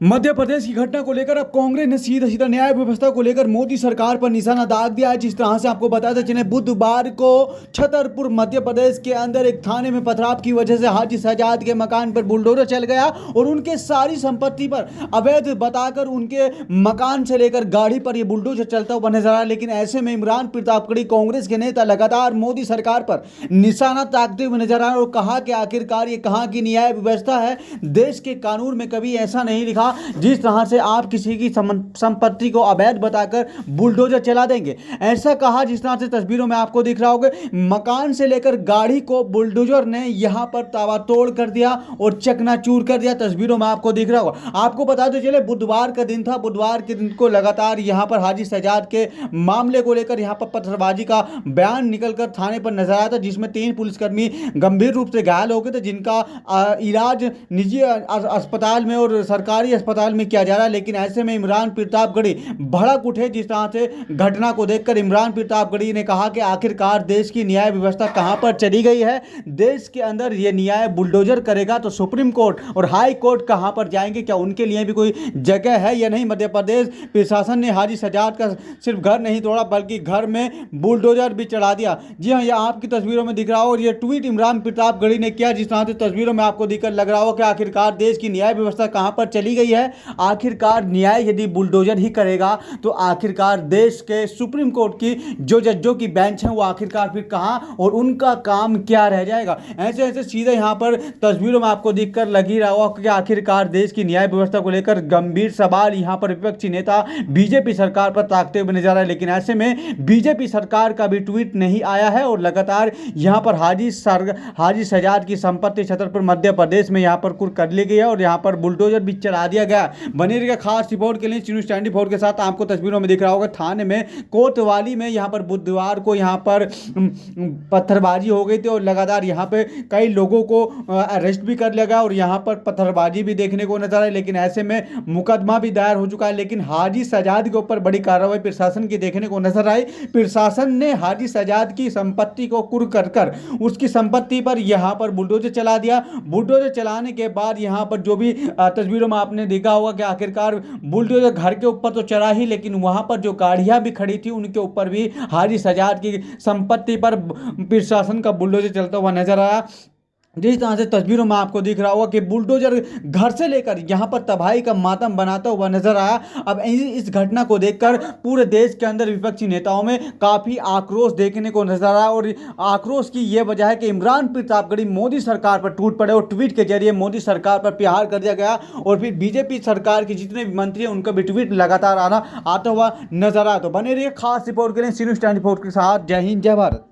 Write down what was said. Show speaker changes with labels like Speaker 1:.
Speaker 1: मध्य प्रदेश की घटना को लेकर अब कांग्रेस ने सीधा सीधा न्याय व्यवस्था को लेकर मोदी सरकार पर निशाना दाग दिया है। जिस तरह से आपको बताते चले, बुधवार को छतरपुर मध्य प्रदेश के अंदर एक थाने में पथराव की वजह से हाजी सजाद के मकान पर बुलडोजर चल गया और उनके सारी संपत्ति पर अवैध बताकर उनके मकान से लेकर गाड़ी पर यह बुलडोजर चलता हुआ नजर आया। लेकिन ऐसे में इमरान प्रतापगढ़ी कांग्रेस के नेता लगातार मोदी सरकार पर निशाना ताकते हुए नजर आए और कहा कि आखिरकार ये कहाँ की न्याय व्यवस्था है। देश के कानून में कभी ऐसा नहीं लिखा जिस तरह से आप किसी की संपत्ति को अवैध बताकर बुलडोजर चला देंगे। ऐसा कहा जिस तरह से तस्वीरों में आपको दिख रहा होगा, मकान से लेकर गाड़ी को बुलडोजर ने यहां पर ताबड़तोड़ कर दिया और चकनाचूर कर दिया। तस्वीरों में आपको दिख रहा होगा। आपको बताते चले, बुधवार का दिन था। बुधवार के दिन को लगातार यहां पर हाजी सजाद के मामले को लेकर यहां पर पत्थरबाजी का बयान निकलकर थाने पर नजर आया था, जिसमें 3 पुलिसकर्मी गंभीर रूप से घायल हो गए थे, जिनका इलाज निजी अस्पताल में और सरकारी अस्पताल में किया जा रहा है। लेकिन ऐसे में इमरान प्रतापगढ़ी भड़क उठे। जिस तरह से घटना को देखकर इमरान प्रतापगढ़ी ने कहा कि आखिरकार देश की न्याय व्यवस्था कहां पर चली गई है। देश के अंदर यह न्याय बुलडोजर करेगा तो सुप्रीम कोर्ट और हाई कोर्ट कहां पर जाएंगे? क्या उनके लिए भी कोई जगह है या नहीं? मध्य प्रदेश प्रशासन ने हाजी सजाद का सिर्फ घर नहीं तोड़ा, बल्कि घर में बुलडोजर भी चढ़ा दिया। जी हाँ, यह आपकी तस्वीरों में दिख रहा हो और यह ट्वीट इमरान प्रतापगढ़ी ने किया, जिस तरह से तस्वीरों में आपको दिखकर लग रहा हो कि आखिरकार देश की न्याय व्यवस्था कहां पर चली गई है। आखिरकार न्याय यदि बुलडोजर ही करेगा तो आखिरकार देश के सुप्रीम कोर्ट की जो जजों की बेंच है वो आखिरकार फिर कहां और उनका काम क्या रह जाएगा? ऐसे ऐसे सीधे यहां पर तस्वीरों में आपको दिखकर लग ही रहा होगा कि आखिरकार देश की न्याय व्यवस्था को लेकर गंभीर सवाल यहां पर विपक्षी नेता बीजेपी सरकार पर ताकते हुए नजर आ रहे हैं। लेकिन ऐसे में बीजेपी सरकार का भी ट्वीट नहीं आया है और लगातार यहां पर हाजी सजाद की संपत्ति छतरपुर मध्य प्रदेश में यहां पर कुर्क कर ली गई है और यहां पर बुलडोजर भी चढ़ा दिया गया। बने रहिएगा खास रिपोर्ट के लिए न्यूज़ 24 के साथ। आपको तस्वीरों में दिख रहा होगा थाने में कोतवाली में यहां पर बुधवार को यहां पर पत्थरबाजी हो गई थी और लगातार यहां पे कई लोगों को अरेस्ट भी कर लिया गया और यहां पर पत्थरबाजी भी देखने को नजर आई। लेकिन ऐसे में मुकदमा भी दायर हो चुका है। लेकिन हाजी सजाद के ऊपर बड़ी कार्रवाई प्रशासन की देखने को नजर आई। प्रशासन ने हाजी सजाद की संपत्ति को कुर्क कर उसकी संपत्ति पर यहां पर बुलडोजर चला दिया। बुलडोजर चलाने के बाद यहां पर जो भी तस्वीरों में आपने देखा होगा कि आखिरकार बुलडोजर घर के ऊपर तो चढ़ा ही, लेकिन वहां पर जो गाड़ियां भी खड़ी थी उनके ऊपर भी हाजी सजाद की संपत्ति पर प्रशासन का बुलडोजर चलता हुआ नजर आया। जिस तरह से तस्वीरों में आपको दिख रहा होगा कि बुलडोजर घर से लेकर यहां पर तबाही का मातम बनाता हुआ नजर आया। अब इस घटना को देखकर पूरे देश के अंदर विपक्षी नेताओं में काफी आक्रोश देखने को नजर आया और आक्रोश की यह वजह है कि इमरान प्रतापगढ़ी मोदी सरकार पर टूट पड़े और ट्वीट के जरिए मोदी सरकार पर प्रहार कर दिया गया। और फिर बीजेपी सरकार के जितने भी मंत्री हैं उनका भी ट्वीट लगातार आता हुआ नजर आया। तो बने रहिए खास रिपोर्ट के लिए न्यूज़ 24 के साथ। जय हिंद, जय भारत।